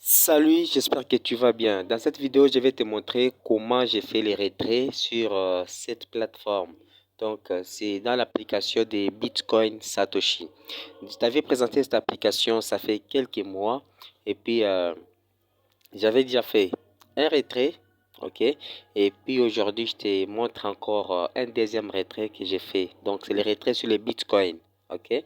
Salut, j'espère que tu vas bien. Dans cette vidéo, je vais te montrer comment j'ai fait les retraits sur cette plateforme. C'est dans l'application de Bitcoin Satoshi. Je t'avais présenté cette application, ça fait quelques mois. Et puis, j'avais déjà fait un retrait, ok? Et puis aujourd'hui, je te montre encore un deuxième retrait que j'ai fait. Donc, c'est le retrait sur les bitcoins, ok?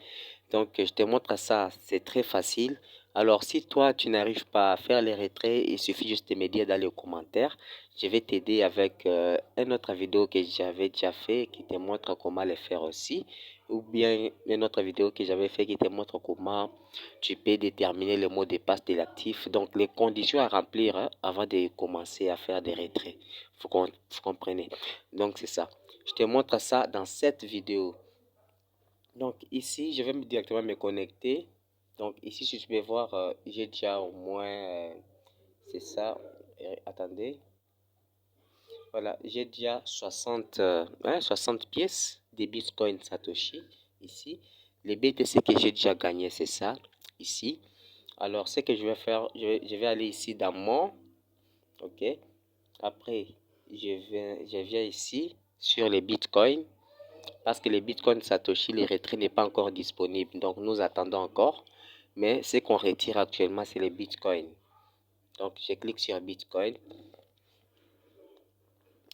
Donc, je te montre ça, c'est très facile. Alors, si toi, tu n'arrives pas à faire les retraits, il suffit juste de me dire dans les commentaires. Je vais t'aider avec une autre vidéo que j'avais déjà fait qui te montre comment les faire aussi. Ou bien une autre vidéo que j'avais fait qui te montre comment tu peux déterminer le mot de passe de l'actif. Donc, les conditions à remplir avant de commencer à faire des retraits. Vous comprenez. Donc, c'est ça. Je te montre ça dans cette vidéo. Donc, ici, je vais directement me connecter. Donc, ici, si tu peux voir, j'ai déjà au moins, c'est ça. Attendez. Voilà, j'ai déjà 60 pièces de Bitcoin Satoshi ici. Les BTC que j'ai déjà gagné, c'est ça, ici. Alors, ce que je vais faire, je vais aller ici dans mon, ok. Après, je viens ici sur les bitcoins parce que les bitcoins Satoshi, les retraits n'est pas encore disponible. Donc, nous attendons encore. Mais ce qu'on retire actuellement, c'est les bitcoins. Donc, je clique sur bitcoin.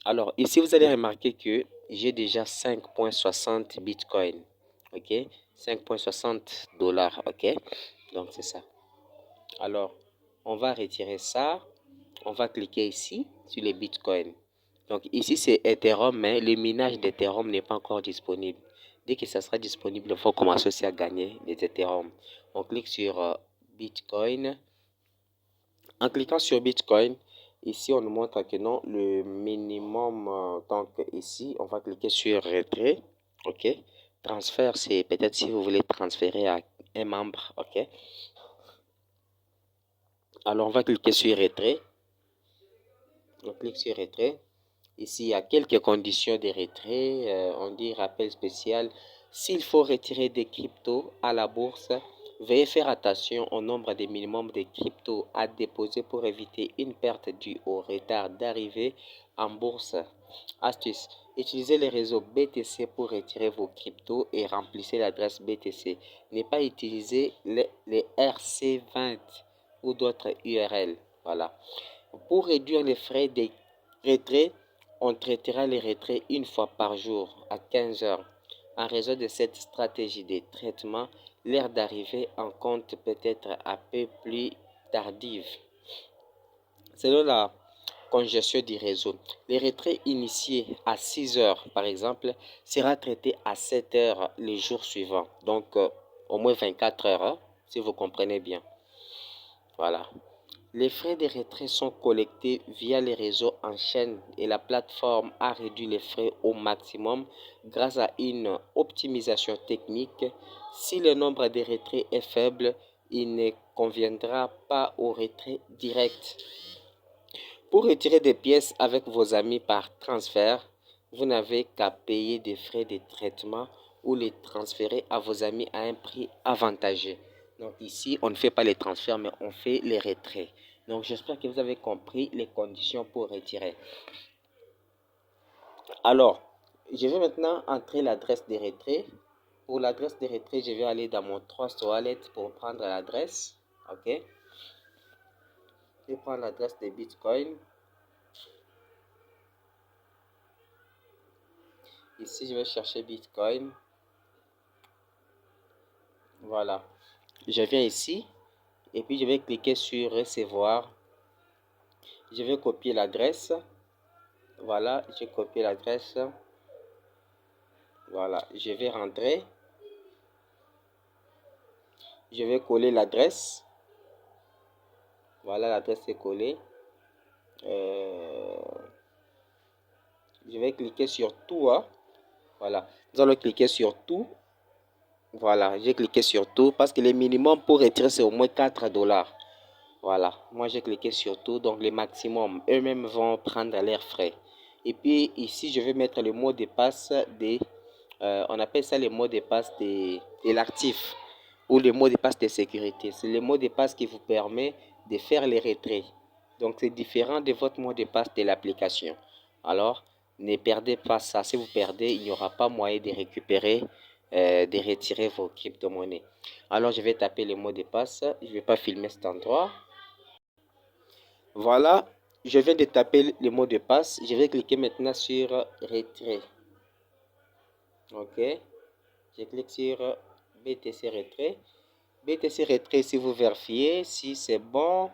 Alors, ici, vous allez remarquer que j'ai déjà 5,60 bitcoins. Ok, 5,60 dollars. Ok, donc c'est ça. Alors, on va retirer ça. On va cliquer ici sur les bitcoins. Donc ici c'est Ethereum, mais le minage d'Ethereum n'est pas encore disponible. Dès que ça sera disponible, il faut commencer aussi à gagner des Ethereum. On clique sur Bitcoin. En cliquant sur Bitcoin, ici on nous montre que non, le minimum, donc ici on va cliquer sur retrait. Ok. Transfert, c'est peut-être si vous voulez transférer à un membre. Ok. Alors on va cliquer sur retrait. On clique sur retrait. Ici, il y a quelques conditions de retrait. On dit rappel spécial. S'il faut retirer des cryptos à la bourse, veuillez faire attention au nombre de minimum de cryptos à déposer pour éviter une perte due au retard d'arrivée en bourse. Astuce. Utilisez le réseau BTC pour retirer vos cryptos et remplissez l'adresse BTC. Ne pas utiliser les RC20 ou d'autres URL. Voilà. Pour réduire les frais de retrait, on traitera les retraits une fois par jour à 15 heures. En raison de cette stratégie de traitement, l'heure d'arrivée en compte peut être un peu plus tardive. Selon la congestion du réseau, les retraits initiés à 6 heures, par exemple, sera traité à 7 heures les jours suivants. Donc, au moins 24 heures, hein, si vous comprenez bien. Voilà. Les frais de retrait sont collectés via les réseaux en chaîne et la plateforme a réduit les frais au maximum grâce à une optimisation technique. Si le nombre de retraits est faible, il ne conviendra pas au retrait direct. Pour retirer des pièces avec vos amis par transfert, vous n'avez qu'à payer des frais de traitement ou les transférer à vos amis à un prix avantageux. Donc ici, on ne fait pas les transferts, mais on fait les retraits. Donc j'espère que vous avez compris les conditions pour retirer. Alors, je vais maintenant entrer l'adresse des retraits. Pour l'adresse des retraits, je vais aller dans mon Trust Wallet pour prendre l'adresse. Ok. Je vais prendre l'adresse des Bitcoin. Ici, je vais chercher Bitcoin. Voilà. Je viens ici et puis je vais cliquer sur recevoir. Je vais copier l'adresse. Voilà, j'ai copié l'adresse. Voilà, je vais rentrer. Je vais coller l'adresse. Voilà, l'adresse est collée. Je vais cliquer sur tout. Hein. Voilà, nous allons cliquer sur tout. Voilà, j'ai cliqué sur tout parce que le minimum pour retirer c'est au moins 4 dollars. Voilà, moi j'ai cliqué sur tout, donc le maximum, eux-mêmes vont prendre leurs frais. Et puis ici, je vais mettre le mot de passe on appelle ça le mot de passe de l'actif. ou le mot de passe de sécurité. C'est le mot de passe qui vous permet de faire les retraits. Donc, c'est différent de votre mot de passe de l'application. Alors, ne perdez pas ça. Si vous perdez, il n'y aura pas moyen de récupérer, de retirer vos crypto-monnaies. Alors, je vais taper le mot de passe. Je ne vais pas filmer cet endroit. Voilà, je viens de taper le mot de passe. Je vais cliquer maintenant sur retrait. Ok, je clique sur BTC retrait. BTC retrait, si vous vérifiez si c'est bon,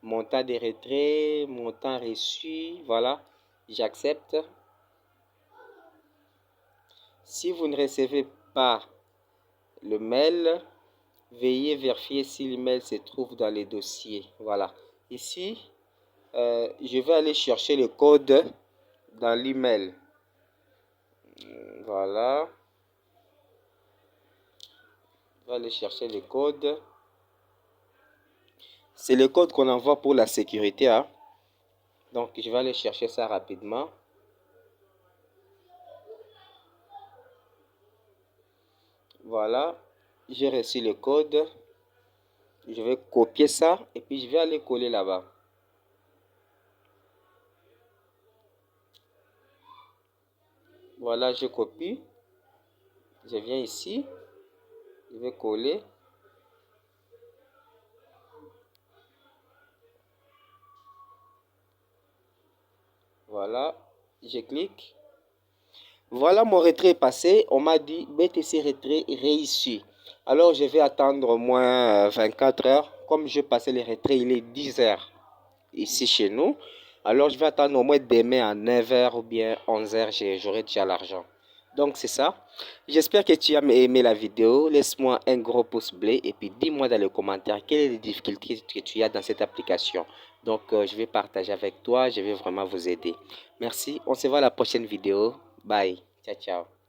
montant de retrait, montant reçu, voilà, j'accepte. Si vous ne recevez pas le mail, veuillez vérifier si l'email se trouve dans les dossiers. Voilà, ici, je vais aller chercher le code dans l'email. Voilà. Je vais aller chercher le code. C'est le code qu'on envoie pour la sécurité. Hein? Donc, je vais aller chercher ça rapidement. Voilà. J'ai reçu le code. Je vais copier ça et puis je vais aller coller là-bas. Voilà, je copie. Je viens ici. Je vais coller. Voilà. Je clique. Voilà, mon retrait est passé. On m'a dit BTC retrait réussi. Alors, je vais attendre au moins 24 heures. Comme je passais les retraits, il est 10 heures ici chez nous. Alors, je vais attendre au moins demain à 9 heures ou bien 11 heures. J'aurai déjà l'argent. Donc, c'est ça. J'espère que tu as aimé la vidéo. Laisse-moi un gros pouce bleu et puis dis-moi dans les commentaires quelles sont les difficultés que tu as dans cette application. Donc, je vais partager avec toi. Je vais vraiment vous aider. Merci. On se voit à la prochaine vidéo. Bye. Ciao, ciao.